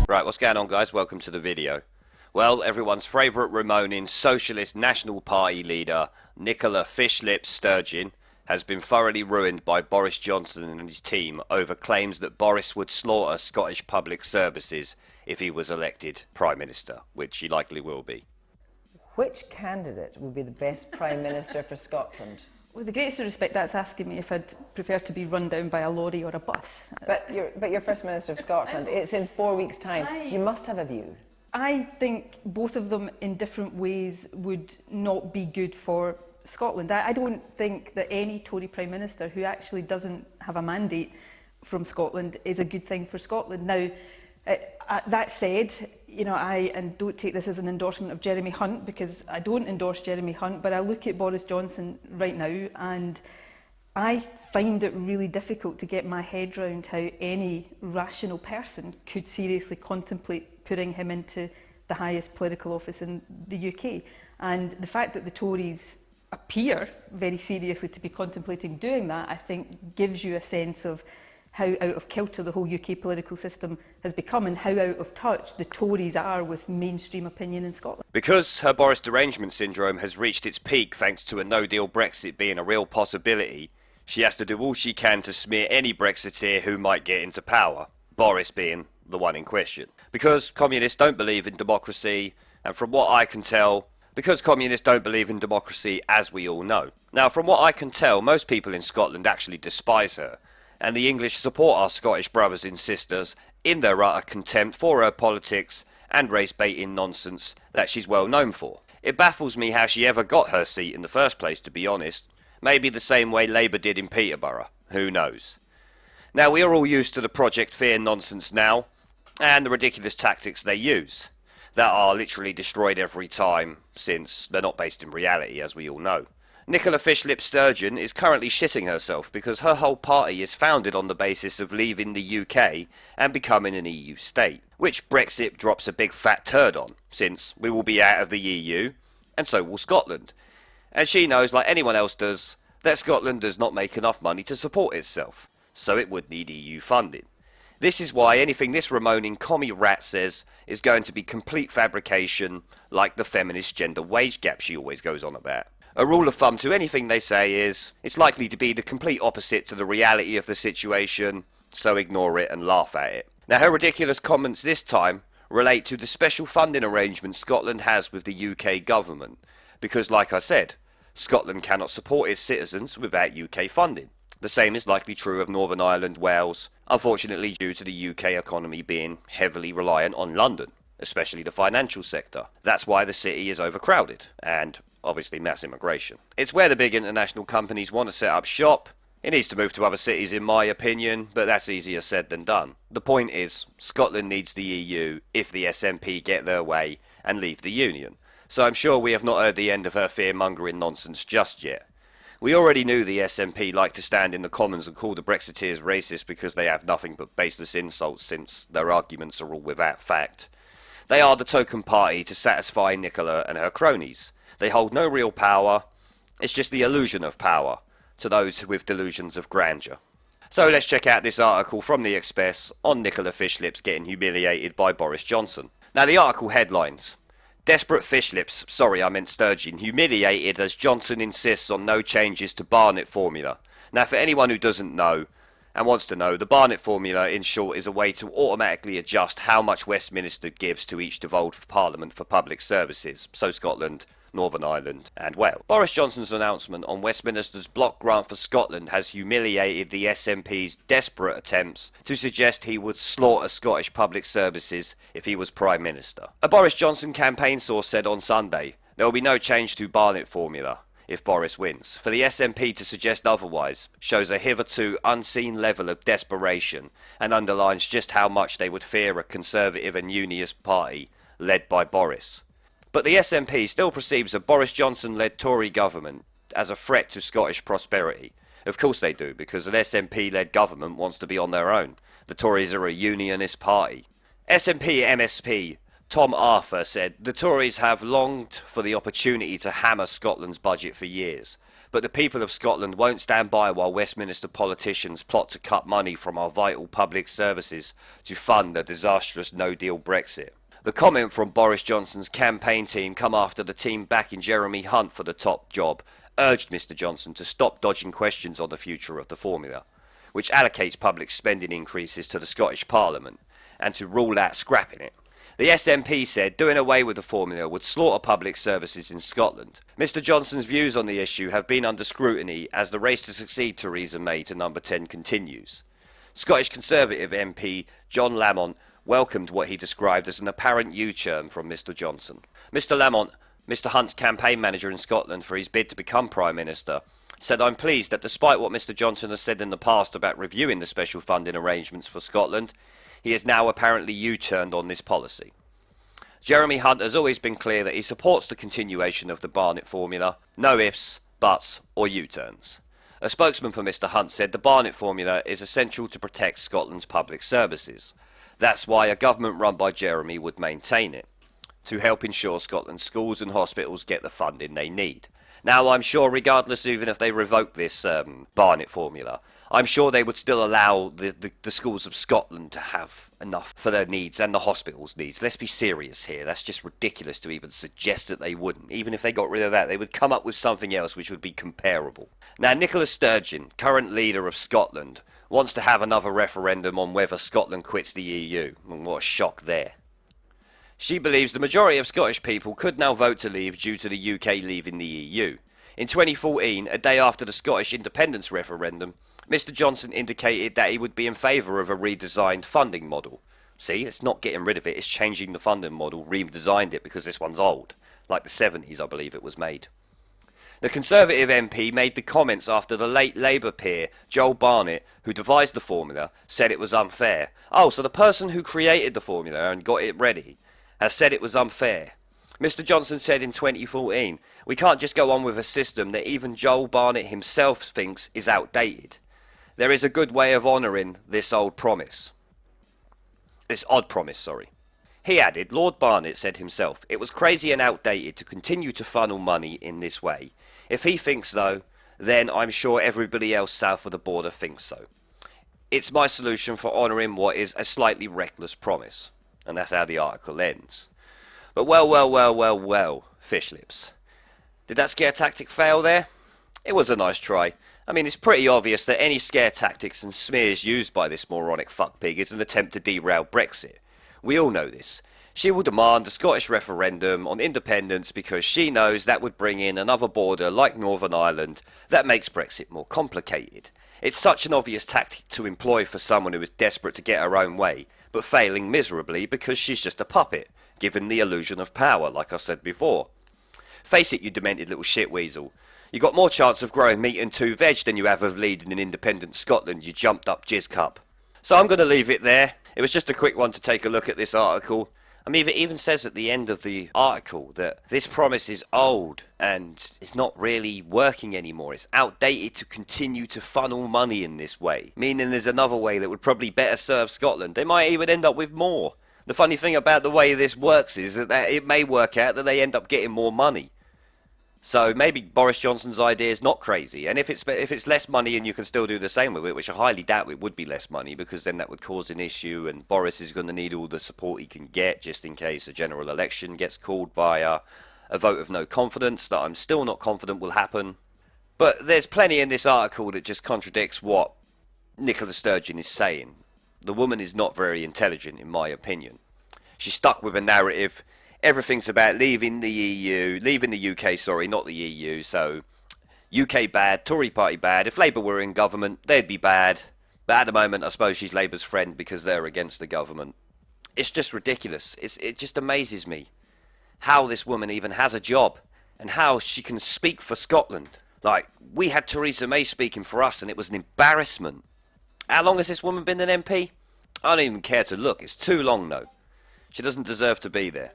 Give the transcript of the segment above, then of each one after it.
Right, what's going on, guys? Welcome to the video. Well, everyone's favourite Ramonin Socialist National Party leader, Nicola Fishlips Sturgeon, has been thoroughly ruined by Boris Johnson and his team over claims that Boris would slaughter Scottish public services if he was elected Prime Minister, which he likely will be. Which candidate would be the best Prime Minister for Scotland? With the greatest respect, that's asking me if I'd prefer to be run down by a lorry or a bus. But you're First Minister of Scotland. It's in 4 weeks' time. You must have a view. I think both of them in different ways would not be good for Scotland. I don't think that any Tory Prime Minister who actually doesn't have a mandate from Scotland is a good thing for Scotland. Now, that said, you know, and don't take this as an endorsement of Jeremy Hunt, because I don't endorse Jeremy Hunt, but I look at Boris Johnson right now and I find it really difficult to get my head around how any rational person could seriously contemplate putting him into the highest political office in the UK. And the fact that the Tories appear very seriously to be contemplating doing that, I think gives you a sense of how out of kilter the whole UK political system has become and how out of touch the Tories are with mainstream opinion in Scotland. Because her Boris derangement syndrome has reached its peak thanks to a no-deal Brexit being a real possibility, she has to do all she can to smear any Brexiteer who might get into power, Boris being the one in question. Because communists don't believe in democracy, and from what I can tell, because communists don't believe in democracy, as we all know. Now, from what I can tell, most people in Scotland actually despise her, and the English support our Scottish brothers and sisters in their utter contempt for her politics and race-baiting nonsense that she's well known for. It baffles me how she ever got her seat in the first place, to be honest. Maybe the same way Labour did in Peterborough. Who knows? Now, we are all used to the Project Fear nonsense now, and the ridiculous tactics they use, that are literally destroyed every time, since they're not based in reality, as we all know. Nicola Fishlips Sturgeon is currently shitting herself because her whole party is founded on the basis of leaving the UK and becoming an EU state, which Brexit drops a big fat turd on, since we will be out of the EU, and so will Scotland. And she knows, like anyone else does, that Scotland does not make enough money to support itself, so it would need EU funding. This is why anything this Ramoning commie rat says is going to be complete fabrication, like the feminist gender wage gap she always goes on about. A rule of thumb to anything they say is, it's likely to be the complete opposite to the reality of the situation, so ignore it and laugh at it. Now, her ridiculous comments this time relate to the special funding arrangement Scotland has with the UK government, because like I said, Scotland cannot support its citizens without UK funding. The same is likely true of Northern Ireland, Wales, unfortunately due to the UK economy being heavily reliant on London, especially the financial sector. That's why the city is overcrowded, and obviously mass immigration. It's where the big international companies want to set up shop. It needs to move to other cities in my opinion, but that's easier said than done. The point is, Scotland needs the EU if the SNP get their way and leave the Union. So I'm sure we have not heard the end of her fear-mongering nonsense just yet. We already knew the SNP like to stand in the Commons and call the Brexiteers racist because they have nothing but baseless insults since their arguments are all without fact. They are the token party to satisfy Nicola and her cronies. They hold no real power, it's just the illusion of power, to those with delusions of grandeur. So let's check out this article from the Express on Nicola Fishlips getting humiliated by Boris Johnson. Now the article headlines: Desperate Fishlips, sorry I meant Sturgeon, humiliated as Johnson insists on no changes to Barnett formula. Now for anyone who doesn't know, and wants to know, the Barnett formula in short is a way to automatically adjust how much Westminster gives to each devolved parliament for public services, so Scotland, Northern Ireland and Wales. Boris Johnson's announcement on Westminster's block grant for Scotland has humiliated the SNP's desperate attempts to suggest he would slaughter Scottish public services if he was Prime Minister. A Boris Johnson campaign source said on Sunday, there will be no change to Barnett formula if Boris wins. For the SNP to suggest otherwise shows a hitherto unseen level of desperation and underlines just how much they would fear a Conservative and Unionist party led by Boris. But the SNP still perceives a Boris Johnson-led Tory government as a threat to Scottish prosperity. Of course they do, because an SNP-led government wants to be on their own. The Tories are a unionist party. SNP MSP Tom Arthur said, "The Tories have longed for the opportunity to hammer Scotland's budget for years. But the people of Scotland won't stand by while Westminster politicians plot to cut money from our vital public services to fund a disastrous no-deal Brexit." The comment from Boris Johnson's campaign team come after the team backing Jeremy Hunt for the top job urged Mr Johnson to stop dodging questions on the future of the formula, which allocates public spending increases to the Scottish Parliament, and to rule out scrapping it. The SNP said doing away with the formula would slaughter public services in Scotland. Mr Johnson's views on the issue have been under scrutiny as the race to succeed Theresa May to number 10 continues. Scottish Conservative MP John Lamont welcomed what he described as an apparent U-turn from Mr Johnson. Mr Lamont, Mr Hunt's campaign manager in Scotland for his bid to become Prime Minister, said, "I'm pleased that despite what Mr Johnson has said in the past about reviewing the special funding arrangements for Scotland, he has now apparently U-turned on this policy." Jeremy Hunt has always been clear that he supports the continuation of the Barnett formula, no ifs, buts or U-turns. A spokesman for Mr Hunt said the Barnett formula is essential to protect Scotland's public services. That's why a government run by Jeremy would maintain it, to help ensure Scotland's schools and hospitals get the funding they need. Now, I'm sure, regardless, even if they revoke this Barnett formula, I'm sure they would still allow the schools of Scotland to have enough for their needs and the hospitals' needs. Let's be serious here. That's just ridiculous to even suggest that they wouldn't. Even if they got rid of that, they would come up with something else which would be comparable. Now, Nicola Sturgeon, current leader of Scotland, wants to have another referendum on whether Scotland quits the EU. What a shock there. She believes the majority of Scottish people could now vote to leave due to the UK leaving the EU. In 2014, a day after the Scottish independence referendum, Mr Johnson indicated that he would be in favour of a redesigned funding model. See, it's not getting rid of it, it's changing the funding model, redesigned it because this one's old. Like the 70s, I believe it was made. The Conservative MP made the comments after the late Labour peer, Joel Barnett, who devised the formula, said it was unfair. Oh, so the person who created the formula and got it ready has said it was unfair. Mr Johnson said in 2014, "We can't just go on with a system that even Joel Barnett himself thinks is outdated. There is a good way of honouring this odd promise. He added, "Lord Barnett said himself, it was crazy and outdated to continue to funnel money in this way. If he thinks so, then I'm sure everybody else south of the border thinks so. It's my solution for honouring what is a slightly reckless promise." And that's how the article ends. But well, fish lips. Did that scare tactic fail there? It was a nice try. I mean, it's pretty obvious that any scare tactics and smears used by this moronic fuckpig is an attempt to derail Brexit. We all know this. She will demand a Scottish referendum on independence because she knows that would bring in another border like Northern Ireland that makes Brexit more complicated. It's such an obvious tactic to employ for someone who is desperate to get her own way, but failing miserably because she's just a puppet, given the illusion of power, like I said before. Face it, you demented little shit weasel. You got more chance of growing meat and two veg than you have of leading in independent Scotland, you jumped up jizz cup. So I'm going to leave it there. It was just a quick one to take a look at this article. I mean, it even says at the end of the article that this promise is old and it's not really working anymore. It's outdated to continue to funnel money in this way, meaning there's another way that would probably better serve Scotland. They might even end up with more. The funny thing about the way this works is that it may work out that they end up getting more money. So maybe Boris Johnson's idea is not crazy, and if it's less money and you can still do the same with it, which I highly doubt it would be less money, because then that would cause an issue, and Boris is going to need all the support he can get just in case a general election gets called by a vote of no confidence that I'm still not confident will happen. But there's plenty in this article that just contradicts what Nicola Sturgeon is saying. The woman is not very intelligent, in my opinion. She's stuck with a narrative. Everything's about leaving the UK, sorry, not the EU, so UK bad, Tory party bad. If Labour were in government, they'd be bad. But at the moment, I suppose she's Labour's friend because they're against the government. It's just ridiculous. It just amazes me how this woman even has a job and how she can speak for Scotland. Like, we had Theresa May speaking for us and it was an embarrassment. How long has this woman been an MP? I don't even care to look. It's too long, though. She doesn't deserve to be there.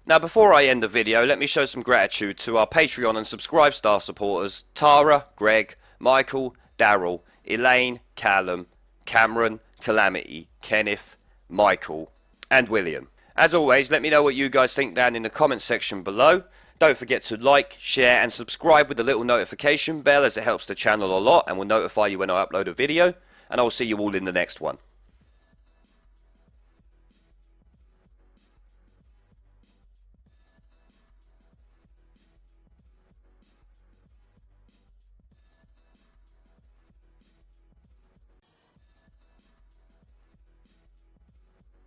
Now, before I end the video, let me show some gratitude to our Patreon and Subscribe Star supporters, Tara, Greg, Michael, Daryl, Elaine, Callum, Cameron, Kalamty, Kenneth, Michael, and William. As always, let me know what you guys think down in the comment section below. Don't forget to like, share and subscribe with the little notification bell, as it helps the channel a lot and will notify you when I upload a video. And I'll see you all in the next one.